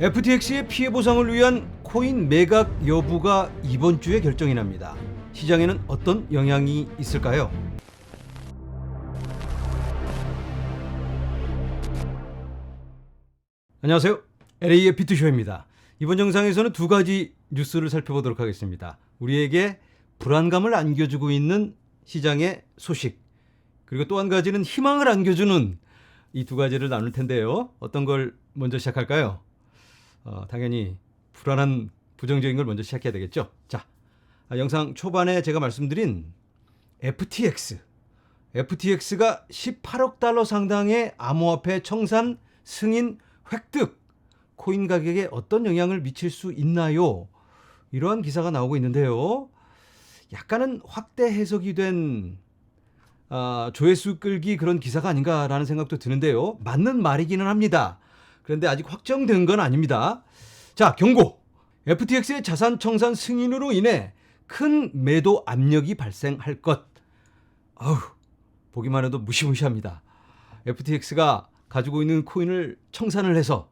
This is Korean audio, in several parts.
FTX의 피해 보상을 위한 코인 매각 여부가 이번 주에 결정이 납니다. 시장에는 어떤 영향이 있을까요? 안녕하세요. LA의 비트쇼입니다. 이번 영상에서는 두 가지 뉴스를 살펴보도록 하겠습니다. 우리에게 불안감을 안겨주고 있는 시장의 소식, 그리고 또 한 가지는 희망을 안겨주는 이 두 가지를 나눌 텐데요. 어떤 걸 먼저 시작할까요? 당연히 불안한 부정적인 걸 먼저 시작해야 되겠죠. 자, 영상 초반에 제가 말씀드린 FTX가 18억 달러 상당의 암호화폐 청산, 승인, 획득, 코인 가격에 어떤 영향을 미칠 수 있나요? 이러한 기사가 나오고 있는데요. 약간은 확대 해석이 된 조회수 끌기 그런 기사가 아닌가라는 생각도 드는데요. 맞는 말이기는 합니다. 그런데 아직 확정된 건 아닙니다. 자, 경고! FTX의 자산 청산 승인으로 인해 큰 매도 압력이 발생할 것. 보기만 해도 무시무시합니다. FTX가 가지고 있는 코인을 청산을 해서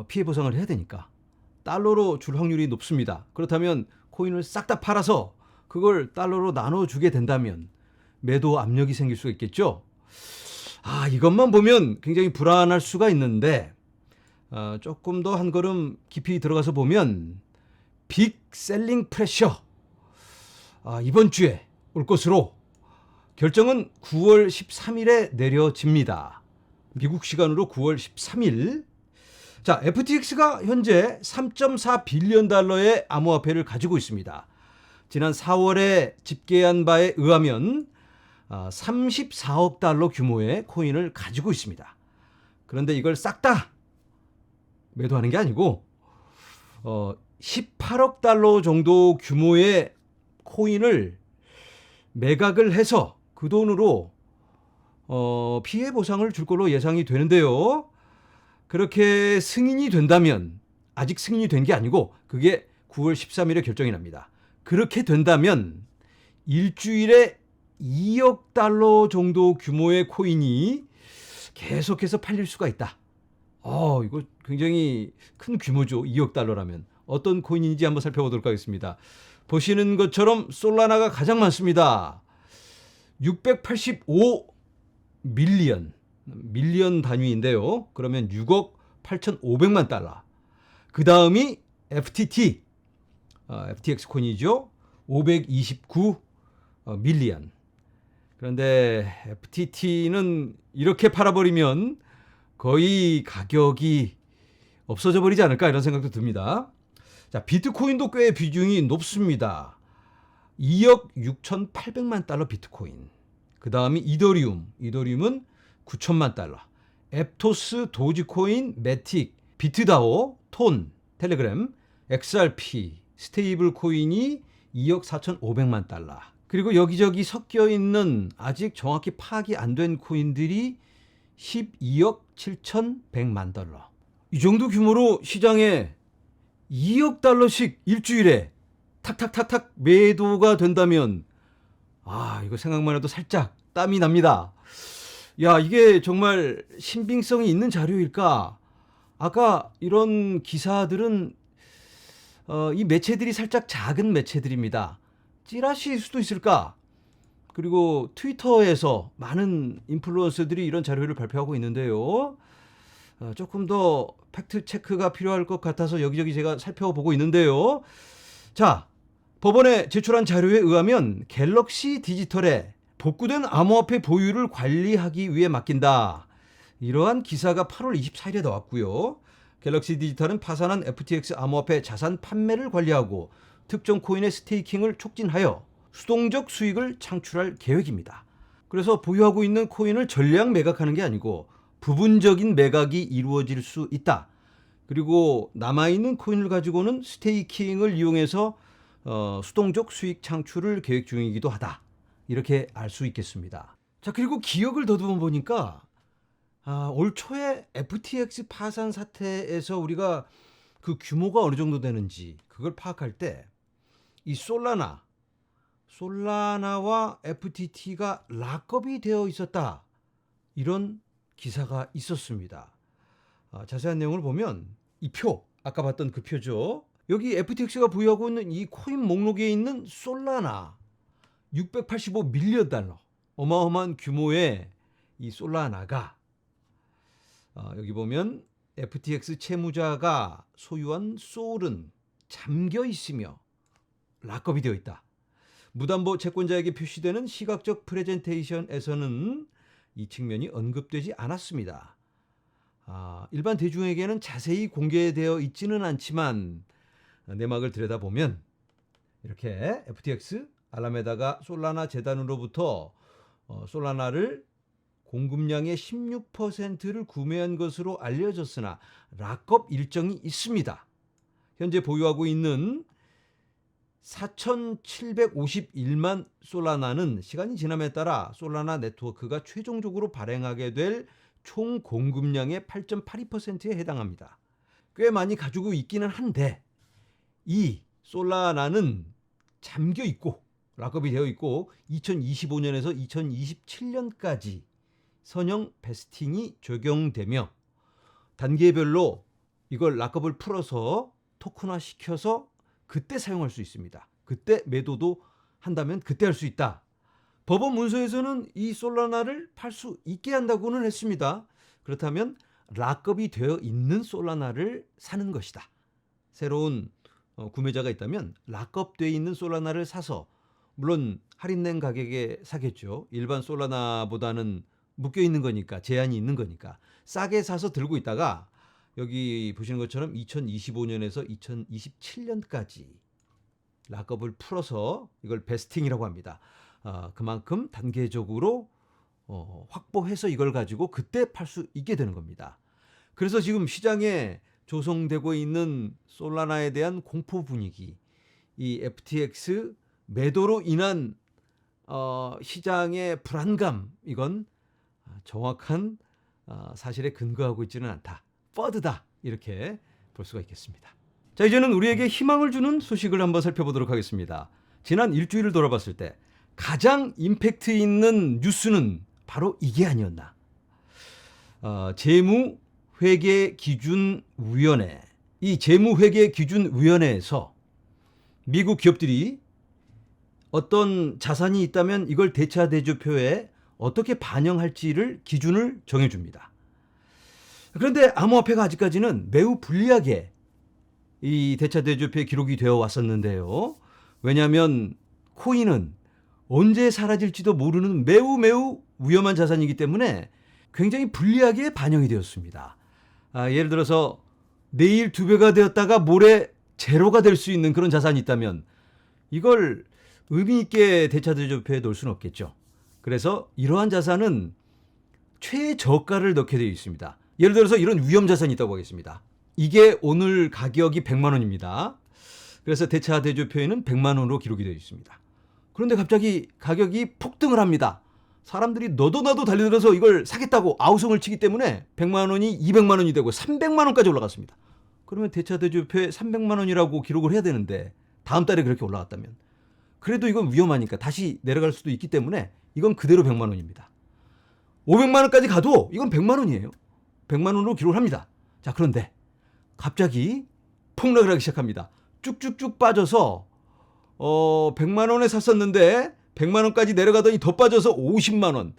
피해 보상을 해야 되니까 달러로 줄 확률이 높습니다. 그렇다면 코인을 싹 다 팔아서 그걸 달러로 나눠주게 된다면 매도 압력이 생길 수가 있겠죠. 이것만 보면 굉장히 불안할 수가 있는데 조금 더 한 걸음 깊이 들어가서 보면 빅 셀링 프레셔 이번 주에 올 것으로 결정은 9월 13일에 내려집니다. 미국 시간으로 9월 13일. 자, FTX가 현재 3.4 빌리언 달러의 암호화폐를 가지고 있습니다. 지난 4월에 집계한 바에 의하면 34억 달러 규모의 코인을 가지고 있습니다. 그런데 이걸 싹 다 매도하는 게 아니고 18억 달러 정도 규모의 코인을 매각을 해서 그 돈으로 피해 보상을 줄 걸로 예상이 되는데요. 그렇게 승인이 된다면, 아직 승인이 된 게 아니고 그게 9월 13일에 결정이 납니다. 그렇게 된다면 일주일에 2억 달러 정도 규모의 코인이 계속해서 팔릴 수가 있다. 이거 굉장히 큰 규모죠. 2억 달러라면. 어떤 코인인지 한번 살펴보도록 하겠습니다. 보시는 것처럼 솔라나가 가장 많습니다. 685 밀리언 단위인데요. 그러면 6억 8,500만 달러. 그 다음이 FTX 코인이죠. 529 밀리언. 그런데 FTT는 이렇게 팔아버리면 거의 가격이 없어져 버리지 않을까 이런 생각도 듭니다. 자, 비트코인도 꽤 비중이 높습니다. 2억 6,800만 달러 비트코인. 그 다음이 이더리움은 9천만 달러. 앱토스, 도지코인, 매틱, 비트다오, 톤, 텔레그램, XRP, 스테이블 코인이 2억 4,500만 달러. 그리고 여기저기 섞여 있는 아직 정확히 파악이 안 된 코인들이 12억 7,100만 달러. 이 정도 규모로 시장에 2억 달러씩 일주일에 탁탁탁탁 매도가 된다면 이거 생각만 해도 살짝 땀이 납니다. 이게 정말 신빙성이 있는 자료일까? 아까 이런 기사들은 이 매체들이 살짝 작은 매체들입니다. 찌라시일 수도 있을까? 그리고 트위터에서 많은 인플루언서들이 이런 자료를 발표하고 있는데요. 조금 더 팩트 체크가 필요할 것 같아서 여기저기 제가 살펴보고 있는데요. 자, 법원에 제출한 자료에 의하면 갤럭시 디지털에 복구된 암호화폐 보유를 관리하기 위해 맡긴다. 이러한 기사가 8월 24일에 나왔고요. 갤럭시 디지털은 파산한 FTX 암호화폐 자산 판매를 관리하고 특정 코인의 스테이킹을 촉진하여 수동적 수익을 창출할 계획입니다. 그래서 보유하고 있는 코인을 전량 매각하는 게 아니고 부분적인 매각이 이루어질 수 있다. 그리고 남아있는 코인을 가지고는 스테이킹을 이용해서 수동적 수익 창출을 계획 중이기도 하다. 이렇게 알 수 있겠습니다. 자, 그리고 기억을 더듬어 보니까 올 초에 FTX 파산 사태에서 우리가 그 규모가 어느 정도 되는지 그걸 파악할 때 이 솔라나와 FTT가 락업이 되어 있었다. 이런 기사가 있었습니다. 자세한 내용을 보면 이 표, 아까 봤던 그 표죠. 여기 FTX가 보유하고 있는 이 코인 목록에 있는 솔라나 685 밀리언 달러, 어마어마한 규모의 이 솔라나가 여기 보면 FTX 채무자가 소유한 솔은 잠겨 있으며 락업이 되어 있다. 무담보 채권자에게 표시되는 시각적 프레젠테이션에서는 이 측면이 언급되지 않았습니다. 일반 대중에게는 자세히 공개되어 있지는 않지만 내막을 들여다보면 이렇게 FTX 알라메다가 솔라나 재단으로부터 솔라나를 공급량의 16%를 구매한 것으로 알려졌으나 락업 일정이 있습니다. 현재 보유하고 있는 4,751만 솔라나는 시간이 지남에 따라 솔라나 네트워크가 최종적으로 발행하게 될 총 공급량의 8.82%에 해당합니다. 꽤 많이 가지고 있기는 한데 이 솔라나는 잠겨 있고 락업이 되어 있고 2025년에서 2027년까지 선형 베스팅이 적용되며 단계별로 이걸 락업을 풀어서 토큰화 시켜서 그때 사용할 수 있습니다. 그때 매도도 한다면 그때 할 수 있다. 법원 문서에서는 이 솔라나를 팔 수 있게 한다고는 했습니다. 그렇다면 락업이 되어 있는 솔라나를 사는 것이다. 새로운 구매자가 있다면 락업되어 있는 솔라나를 사서 물론 할인된 가격에 사겠죠. 일반 솔라나보다는 묶여 있는 거니까 제한이 있는 거니까 싸게 사서 들고 있다가 여기 보시는 것처럼 2025년에서 2027년까지 락업을 풀어서 이걸 베스팅이라고 합니다. 그만큼 단계적으로 확보해서 이걸 가지고 그때 팔 수 있게 되는 겁니다. 그래서 지금 시장에 조성되고 있는 솔라나에 대한 공포 분위기, 이 FTX 매도로 인한 시장의 불안감, 이건 정확한 사실에 근거하고 있지는 않다. 퍼드다, 이렇게 볼 수가 있겠습니다. 자, 이제는 우리에게 희망을 주는 소식을 한번 살펴보도록 하겠습니다. 지난 일주일을 돌아봤을 때 가장 임팩트 있는 뉴스는 바로 이게 아니었나. 재무회계기준위원회, 이 재무회계기준위원회에서 미국 기업들이 어떤 자산이 있다면 이걸 대차대조표에 어떻게 반영할지를 기준을 정해줍니다. 그런데 암호화폐가 아직까지는 매우 불리하게 이 대차대조표에 기록이 되어 왔었는데요. 왜냐하면 코인은 언제 사라질지도 모르는 매우 위험한 자산이기 때문에 굉장히 불리하게 반영이 되었습니다. 예를 들어서 내일 2배가 되었다가 모레 제로가 될 수 있는 그런 자산이 있다면 이걸 의미 있게 대차대조표에 넣을 수는 없겠죠. 그래서 이러한 자산은 최저가를 넣게 되어 있습니다. 예를 들어서 이런 위험 자산이 있다고 하겠습니다. 이게 오늘 가격이 100만 원입니다. 그래서 대차대조표에는 100만 원으로 기록이 되어 있습니다. 그런데 갑자기 가격이 폭등을 합니다. 사람들이 너도 나도 달려들어서 이걸 사겠다고 아우성을 치기 때문에 100만 원이 200만 원이 되고 300만 원까지 올라갔습니다. 그러면 대차대조표에 300만 원이라고 기록을 해야 되는데 다음 달에 그렇게 올라갔다면 그래도 이건 위험하니까 다시 내려갈 수도 있기 때문에 이건 그대로 100만 원입니다. 500만 원까지 가도 이건 100만 원이에요. 100만 원으로 기록을 합니다. 자, 그런데 갑자기 폭락을 하기 시작합니다. 쭉쭉쭉 빠져서 100만 원에 샀었는데 100만 원까지 내려가더니 더 빠져서 50만 원,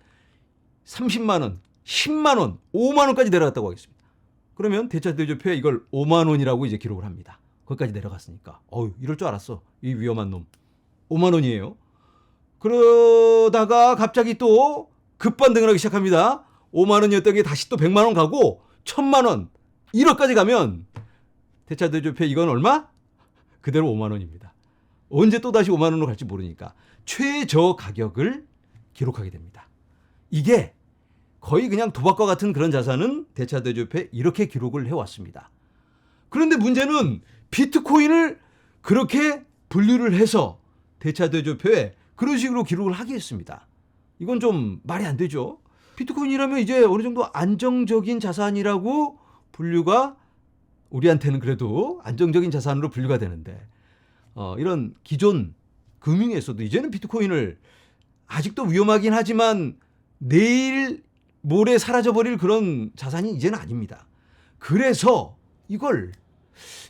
30만 원, 10만 원, 5만 원까지 내려갔다고 하겠습니다. 그러면 대차대조표에 이걸 5만 원이라고 이제 기록을 합니다. 거기까지 내려갔으니까. 이럴 줄 알았어. 이 위험한 놈. 5만 원이에요. 그러다가 갑자기 또 급반등을 하기 시작합니다. 5만 원이었던 게 다시 또 100만 원 가고 1000만 원, 1억까지 가면 대차대조표에 이건 얼마? 그대로 5만 원입니다. 언제 또 다시 5만 원으로 갈지 모르니까 최저 가격을 기록하게 됩니다. 이게 거의 그냥 도박과 같은 그런 자산은 대차대조표에 이렇게 기록을 해왔습니다. 그런데 문제는 비트코인을 그렇게 분류를 해서 대차대조표에 그런 식으로 기록을 하게 했습니다. 이건 좀 말이 안 되죠. 비트코인이라면 이제 어느 정도 안정적인 자산이라고 분류가 우리한테는 그래도 안정적인 자산으로 분류가 되는데 이런 기존 금융에서도 이제는 비트코인을 아직도 위험하긴 하지만 내일 모레 사라져버릴 그런 자산이 이제는 아닙니다. 그래서 이걸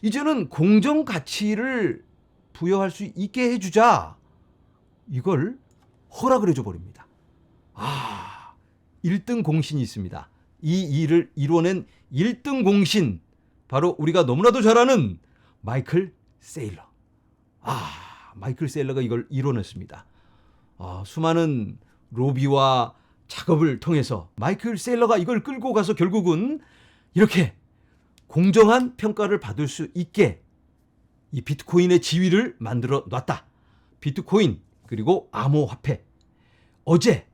이제는 공정 가치를 부여할 수 있게 해주자. 이걸 허락을 해줘 버립니다. 1등 공신이 있습니다. 이 일을 이뤄낸 1등 공신, 바로 우리가 너무나도 잘 아는 마이클 세일러. 마이클 세일러가 이걸 이뤄냈습니다. 수많은 로비와 작업을 통해서 마이클 세일러가 이걸 끌고 가서 결국은 이렇게 공정한 평가를 받을 수 있게 이 비트코인의 지위를 만들어 놨다. 비트코인 그리고 암호화폐. 어제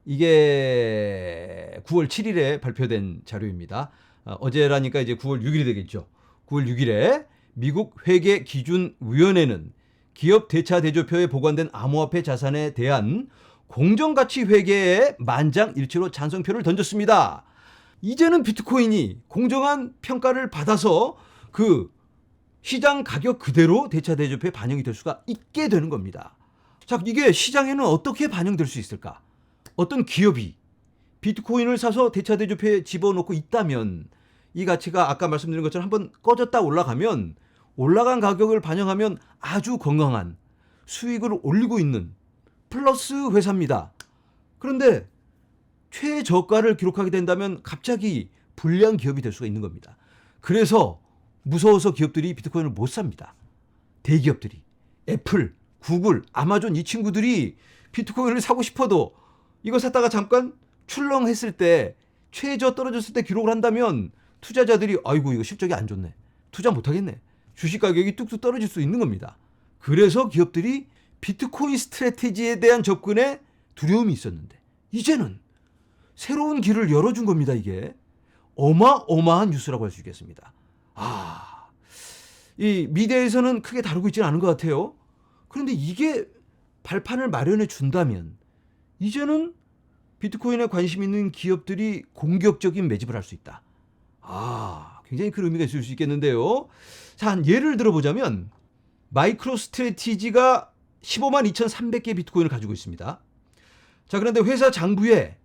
이게 9월 7일에 발표된 자료입니다. 어제라니까 이제 9월 6일이 되겠죠. 9월 6일에 미국 회계기준위원회는 기업 대차 대조표에 보관된 암호화폐 자산에 대한 공정가치 회계에 만장일치로 찬성표를 던졌습니다. 이제는 비트코인이 공정한 평가를 받아서 그 시장 가격 그대로 대차 대조표에 반영이 될 수가 있게 되는 겁니다. 자, 이게 시장에는 어떻게 반영될 수 있을까? 어떤 기업이 비트코인을 사서 대차 대조표에 집어넣고 있다면 이 가치가 아까 말씀드린 것처럼 한번 꺼졌다 올라가면 올라간 가격을 반영하면 아주 건강한 수익을 올리고 있는 플러스 회사입니다. 그런데 최저가를 기록하게 된다면 갑자기 불리한 기업이 될 수가 있는 겁니다. 그래서 무서워서 기업들이 비트코인을 못 삽니다. 대기업들이 애플, 구글, 아마존 이 친구들이 비트코인을 사고 싶어도 이거 샀다가 잠깐 출렁했을 때 최저 떨어졌을 때 기록을 한다면 투자자들이 아이고 이거 실적이 안 좋네. 투자 못하겠네. 주식 가격이 뚝뚝 떨어질 수 있는 겁니다. 그래서 기업들이 비트코인 스트래티지에 대한 접근에 두려움이 있었는데 이제는 새로운 길을 열어준 겁니다. 이게 어마어마한 뉴스라고 할 수 있겠습니다. 이 미디어에서는 크게 다루고 있지는 않은 것 같아요. 그런데 이게 발판을 마련해 준다면 이제는 비트코인에 관심 있는 기업들이 공격적인 매집을 할 수 있다. 굉장히 큰 의미가 있을 수 있겠는데요. 자, 한 예를 들어보자면 마이크로 스트래티지가 15만 2,300개의 비트코인을 가지고 있습니다. 자, 그런데 회사 장부에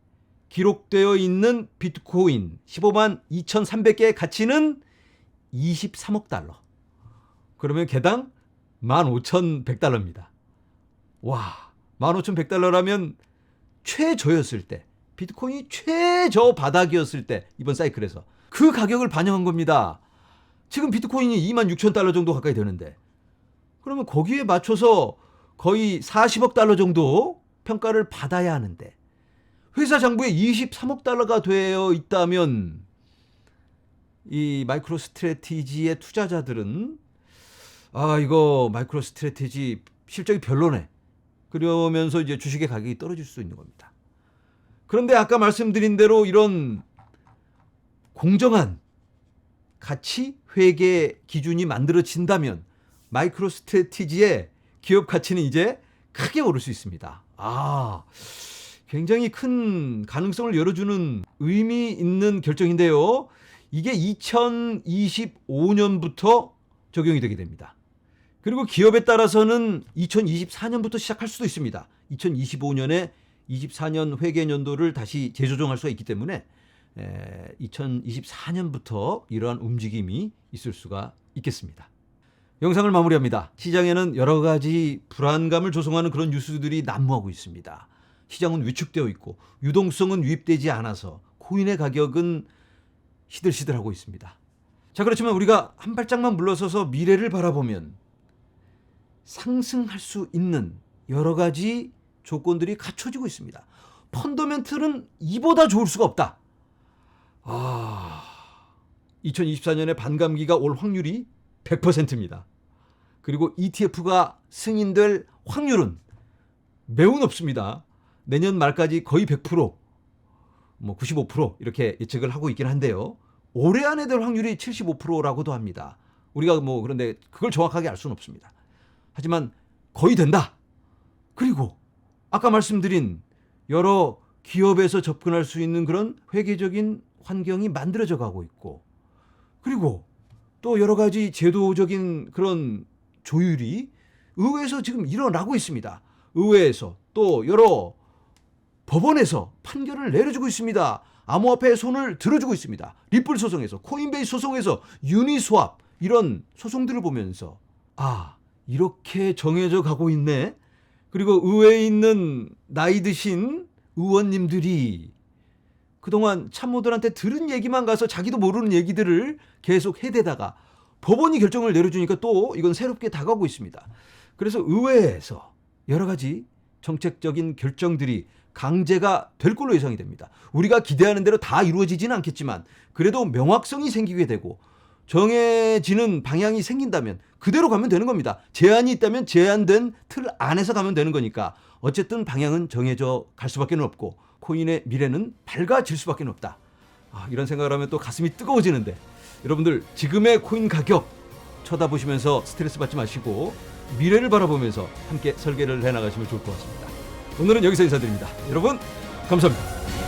기록되어 있는 비트코인 15만 2,300개의 가치는 23억 달러. 그러면 개당 15,100달러입니다. 와, 15,100달러라면 최저였을 때, 비트코인이 최저 바닥이었을 때, 이번 사이클에서 그 가격을 반영한 겁니다. 지금 비트코인이 26,000달러 정도 가까이 되는데 그러면 거기에 맞춰서 거의 40억 달러 정도 평가를 받아야 하는데 회사 장부에 23억 달러가 되어 있다면 이 마이크로 스트래티지의 투자자들은 이거 마이크로 스트래티지 실적이 별로네. 그러면서 이제 주식의 가격이 떨어질 수 있는 겁니다. 그런데 아까 말씀드린 대로 이런 공정한 가치 회계 기준이 만들어진다면 마이크로 스트래티지의 기업 가치는 이제 크게 오를 수 있습니다. 굉장히 큰 가능성을 열어주는 의미 있는 결정인데요. 이게 2025년부터 적용이 되게 됩니다. 그리고 기업에 따라서는 2024년부터 시작할 수도 있습니다. 2025년에 24년 회계연도를 다시 재조정할 수가 있기 때문에 2024년부터 이러한 움직임이 있을 수가 있겠습니다. 영상을 마무리합니다. 시장에는 여러 가지 불안감을 조성하는 그런 뉴스들이 난무하고 있습니다. 시장은 위축되어 있고 유동성은 유입되지 않아서 코인의 가격은 시들시들하고 있습니다. 자, 그렇지만 우리가 한 발짝만 물러서서 미래를 바라보면 상승할 수 있는 여러 가지 조건들이 갖춰지고 있습니다. 펀더멘틀은 이보다 좋을 수가 없다. 2024년에 반감기가 올 확률이 100%입니다. 그리고 ETF가 승인될 확률은 매우 높습니다. 내년 말까지 거의 100%, 95% 이렇게 예측을 하고 있긴 한데요. 올해 안에 될 확률이 75%라고도 합니다. 우리가 그런데 그걸 정확하게 알 수는 없습니다. 하지만 거의 된다. 그리고 아까 말씀드린 여러 기업에서 접근할 수 있는 그런 회계적인 환경이 만들어져 가고 있고, 그리고 또 여러 가지 제도적인 그런 조율이 의회에서 지금 일어나고 있습니다. 의회에서 또 여러 법원에서 판결을 내려주고 있습니다. 암호화폐에 손을 들어주고 있습니다. 리플 소송에서, 코인베이스 소송에서, 유니스왑 이런 소송들을 보면서 아, 이렇게 정해져 가고 있네. 그리고 의회에 있는 나이 드신 의원님들이 그동안 참모들한테 들은 얘기만 가서 자기도 모르는 얘기들을 계속 해대다가 법원이 결정을 내려주니까 또 이건 새롭게 다가오고 있습니다. 그래서 의회에서 여러 가지 정책적인 결정들이 강제가 될 걸로 예상이 됩니다. 우리가 기대하는 대로 다 이루어지지는 않겠지만 그래도 명확성이 생기게 되고 정해지는 방향이 생긴다면 그대로 가면 되는 겁니다. 제한이 있다면 제한된 틀 안에서 가면 되는 거니까 어쨌든 방향은 정해져 갈 수밖에 없고 코인의 미래는 밝아질 수밖에 없다. 이런 생각을 하면 또 가슴이 뜨거워지는데 여러분들 지금의 코인 가격 쳐다보시면서 스트레스 받지 마시고 미래를 바라보면서 함께 설계를 해나가시면 좋을 것 같습니다. 오늘은 여기서 인사드립니다. 여러분 감사합니다.